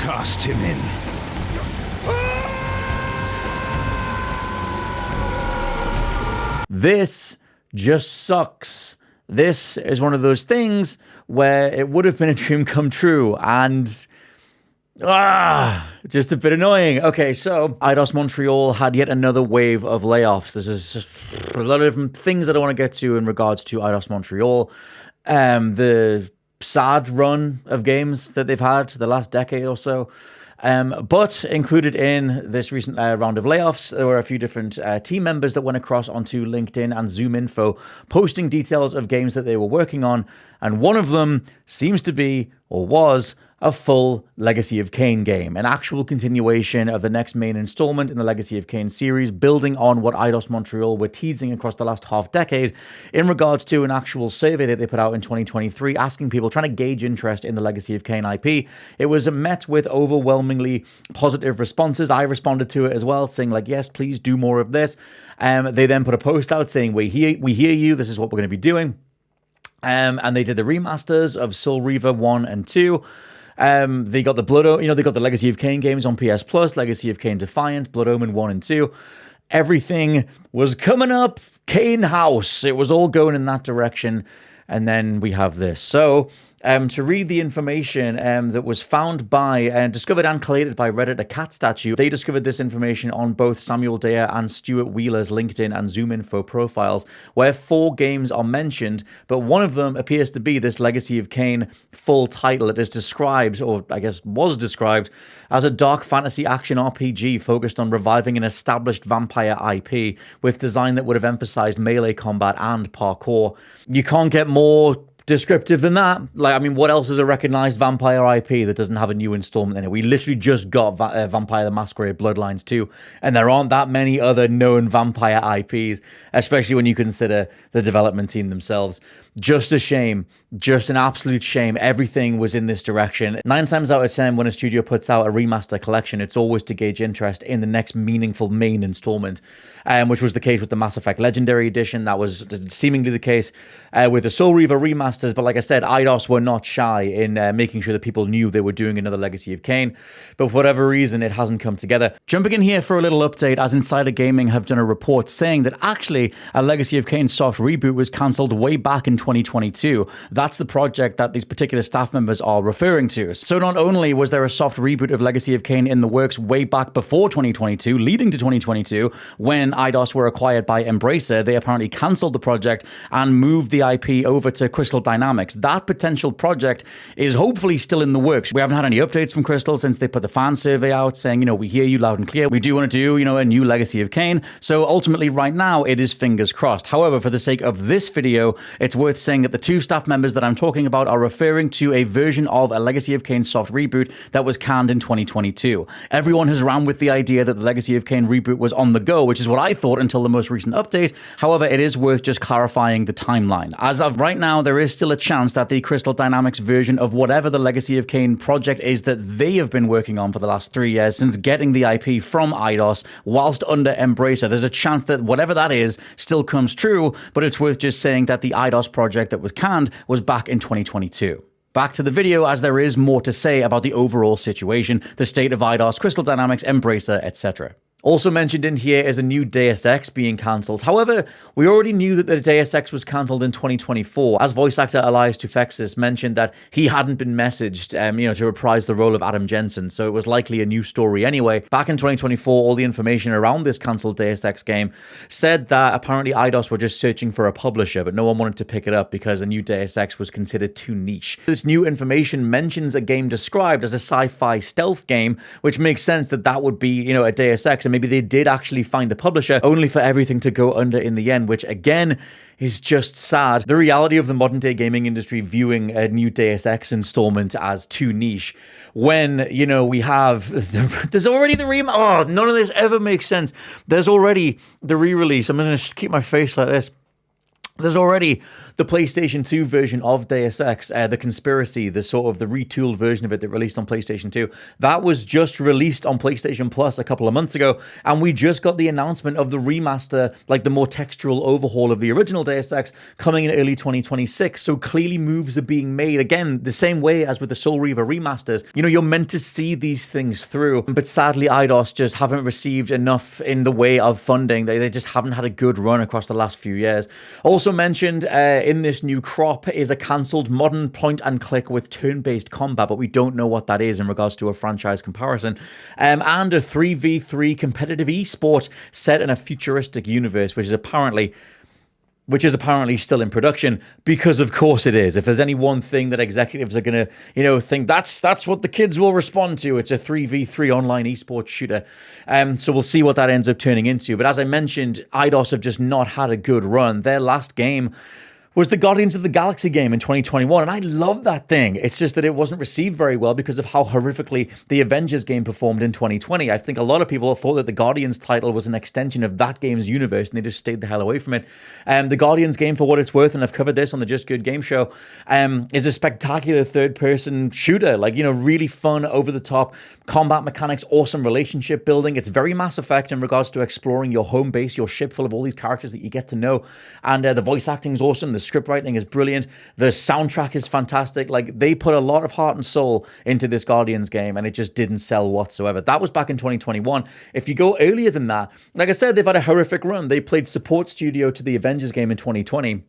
cast him in. This just sucks. This is one of those things where it would have been a dream come true, and just a bit annoying. Okay, so Eidos Montreal had yet another wave of layoffs. This is just a lot of different things that I want to get to in regards to Eidos Montreal. The sad run of games that they've had the last decade or so. But included in this recent round of layoffs, there were a few different team members that went across onto LinkedIn and ZoomInfo, posting details of games that they were working on. And one of them seems to be, or was, a full Legacy of Kain game, an actual continuation of the next main installment in the Legacy of Kain series, building on what Eidos Montreal were teasing across the last half decade in regards to an actual survey that they put out in 2023, asking people, trying to gauge interest in the Legacy of Kain IP. It was met with overwhelmingly positive responses. I responded to it as well, saying like, yes, please do more of this. They then put a post out saying, we hear you, this is what we're going to be doing. And they did the remasters of Soul Reaver 1 and 2. They got the they got the Legacy of Kain games on PS Plus, Legacy of Kain Defiant, Blood Omen 1 and 2. Everything was coming up Kain House. It was all going in that direction. And then we have this. So, to read the information that was found by, discovered and collated by Reddit, a cat statue. They discovered this information on both Samuel Dare and Stuart Wheeler's LinkedIn and ZoomInfo profiles, where 4 games are mentioned, but one of them appears to be this Legacy of Kain full title. It is described, or I guess was described, as a dark fantasy action RPG focused on reviving an established vampire IP with design that would have emphasized melee combat and parkour. You can't get more descriptive than that. Like, I mean, what else is a recognized vampire IP that doesn't have a new installment in it? We literally just got Vampire the Masquerade Bloodlines 2, and there aren't that many other known vampire IPs, especially when you consider the development team themselves. Just a shame. Just an absolute shame. Everything was in this direction. 9 times out of 10, when a studio puts out a remaster collection, it's always to gauge interest in the next meaningful main installment, which was the case with the Mass Effect Legendary Edition. That was seemingly the case with the Soul Reaver remasters. But like I said, Eidos were not shy in making sure that people knew they were doing another Legacy of Kain. But for whatever reason, it hasn't come together. Jumping in here for a little update, as Insider Gaming have done a report saying that actually a Legacy of Kain soft reboot was cancelled way back in 2022. That's the project that these particular staff members are referring to. So not only was there a soft reboot of Legacy of Kain in the works way back before 2022, leading to 2022, when Eidos were acquired by Embracer, they apparently cancelled the project and moved the IP over to Crystal Dynamics. That potential project is hopefully still in the works. We haven't had any updates from Crystal since they put the fan survey out saying, we hear you loud and clear. We do want to do, a new Legacy of Kain. So ultimately right now it is fingers crossed. However, for the sake of this video, it's worth saying that the 2 staff members that I'm talking about are referring to a version of a Legacy of Kain soft reboot that was canned in 2022. Everyone has ran with the idea that the Legacy of Kain reboot was on the go, which is what I thought until the most recent update. However, it is worth just clarifying the timeline. As of right now, there is still a chance that the Crystal Dynamics version of whatever the Legacy of Kain project is that they have been working on for the last 3 years since getting the IP from Eidos whilst under Embracer, there's a chance that whatever that is still comes true, but it's worth just saying that the Eidos project that was canned was back in 2022. Back to the video, as there is more to say about the overall situation, the state of Eidos, Crystal Dynamics, Embracer, etc. Also mentioned in here is a new Deus Ex being cancelled. However, we already knew that the Deus Ex was cancelled in 2024, as voice actor Elias Toufexis mentioned that he hadn't been messaged, to reprise the role of Adam Jensen, so it was likely a new story anyway. Back in 2024, all the information around this cancelled Deus Ex game said that apparently Eidos were just searching for a publisher, but no one wanted to pick it up because a new Deus Ex was considered too niche. This new information mentions a game described as a sci-fi stealth game, which makes sense that that would be, a Deus Ex. Maybe they did actually find a publisher, only for everything to go under in the end, which again is just sad. The reality of the modern day gaming industry viewing a new Deus Ex installment as too niche when, we have, there's already the none of this ever makes sense. There's already the re-release. I'm going to keep my face like this. There's already the PlayStation 2 version of Deus Ex, the Conspiracy, the sort of the retooled version of it that released on PlayStation 2. That was just released on PlayStation Plus a couple of months ago, and we just got the announcement of the remaster, like the more textural overhaul of the original Deus Ex, coming in early 2026. So clearly moves are being made. Again, the same way as with the Soul Reaver remasters. You know, you're meant to see these things through, but sadly Eidos just haven't received enough in the way of funding. They just haven't had a good run across the last few years. Also mentioned in this new crop is a cancelled modern point and click with turn-based combat, but we don't know what that is in regards to a franchise comparison. And a 3v3 competitive esport set in a futuristic universe, which is apparently still in production, because of course it is. If there's any one thing that executives are going to, think that's what the kids will respond to, it's a 3v3 online esports shooter. So we'll see what that ends up turning into. But as I mentioned, Eidos have just not had a good run. Their last game was the Guardians of the Galaxy game in 2021, and I love that thing. It's just that it wasn't received very well because of how horrifically the Avengers game performed in 2020. I think a lot of people thought that the Guardians title was an extension of that game's universe, and they just stayed the hell away from it. The Guardians game, for what it's worth, and I've covered this on the Just Good Game Show, is a spectacular third-person shooter. Really fun, over-the-top combat mechanics, awesome relationship building. It's very Mass Effect in regards to exploring your home base, your ship full of all these characters that you get to know, and the voice acting is awesome. The script writing is brilliant. The soundtrack is fantastic. They put a lot of heart and soul into this Guardians game, and it just didn't sell whatsoever. That was back in 2021. If you go earlier than that, like I said, they've had a horrific run. They played support studio to the Avengers game in 2020,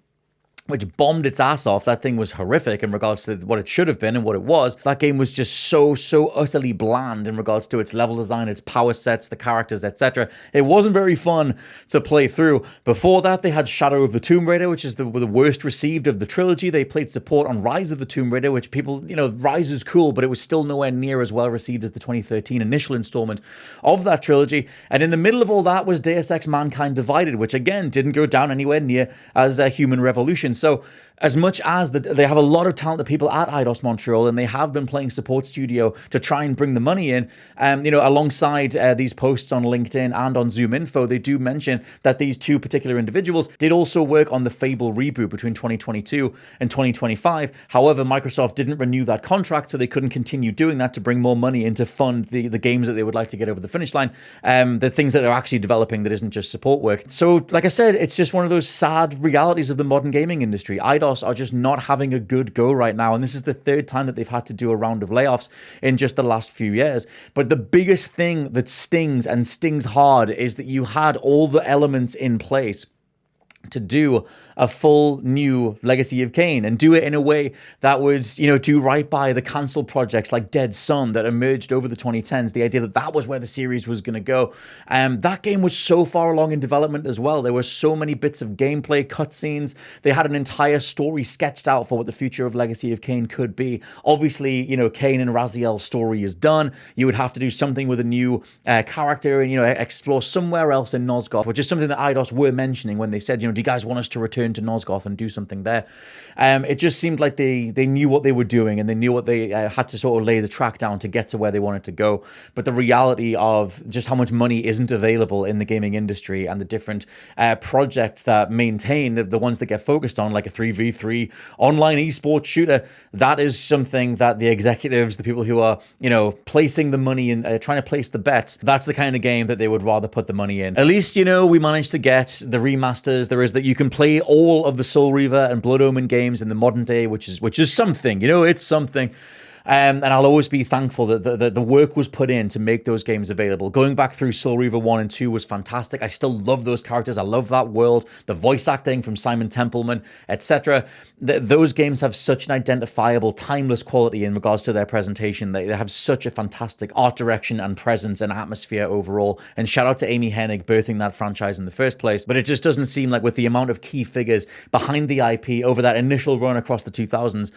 which bombed its ass off. That thing was horrific in regards to what it should have been and what it was. That game was just so utterly bland in regards to its level design, its power sets, the characters, etc. It wasn't very fun to play through. Before that, they had Shadow of the Tomb Raider, which is the worst received of the trilogy. They played support on Rise of the Tomb Raider, which people, Rise is cool, but it was still nowhere near as well received as the 2013 initial installment of that trilogy. And in the middle of all that was Deus Ex Mankind Divided, which again didn't go down anywhere near as a Human Revolution. So as much as they have a lot of talented people at Eidos Montreal, and they have been playing support studio to try and bring the money in, alongside these posts on LinkedIn and on Zoom Info, they do mention that these two particular individuals did also work on the Fable reboot between 2022 and 2025. However, Microsoft didn't renew that contract, so they couldn't continue doing that to bring more money in to fund the games that they would like to get over the finish line, the things that they're actually developing that isn't just support work. So, like I said, it's just one of those sad realities of the modern gaming industry. Eidos are just not having a good go right now, and this is the third time that they've had to do a round of layoffs in just the last few years. But the biggest thing that stings, and stings hard, is that you had all the elements in place to do a full new Legacy of Kain, and do it in a way that would, do right by the cancelled projects like Dead Sun that emerged over the 2010s. The idea that was where the series was going to go. That game was so far along in development as well. There were so many bits of gameplay, cutscenes. They had an entire story sketched out for what the future of Legacy of Kain could be. Obviously, Kain and Raziel's story is done. You would have to do something with a new character and, explore somewhere else in Nosgoth, which is something that Eidos were mentioning when they said, do you guys want us to return to Nosgoth and do something there? It just seemed like they knew what they were doing, and they knew what they had to sort of lay the track down to get to where they wanted to go. But the reality of just how much money isn't available in the gaming industry, and the different projects that maintain the ones that get focused on, like a 3v3 online esports shooter, that is something that the executives, the people who are, placing the money and trying to place the bets, that's the kind of game that they would rather put the money in. At least, we managed to get the remasters. There is that you can play all of the Soul Reaver and Blood Omen games in the modern day, which is something, it's something. And I'll always be thankful that the work was put in to make those games available. Going back through Soul Reaver 1 and 2 was fantastic. I still love those characters. I love that world. The voice acting from Simon Templeman, etc. Those games have such an identifiable, timeless quality in regards to their presentation. They have such a fantastic art direction and presence and atmosphere overall. And shout out to Amy Hennig birthing that franchise in the first place. But it just doesn't seem like, with the amount of key figures behind the IP over that initial run across the 2000s,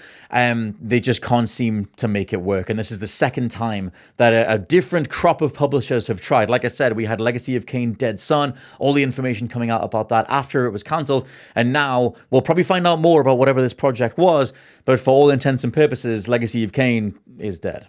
they just can't seem to make it work. And this is the second time that a different crop of publishers have tried. Like I said, we had Legacy of Kain, Dead Sun, all the information coming out about that after it was cancelled, and now we'll probably find out more about whatever this project was, but for all intents and purposes, Legacy of Kain is dead.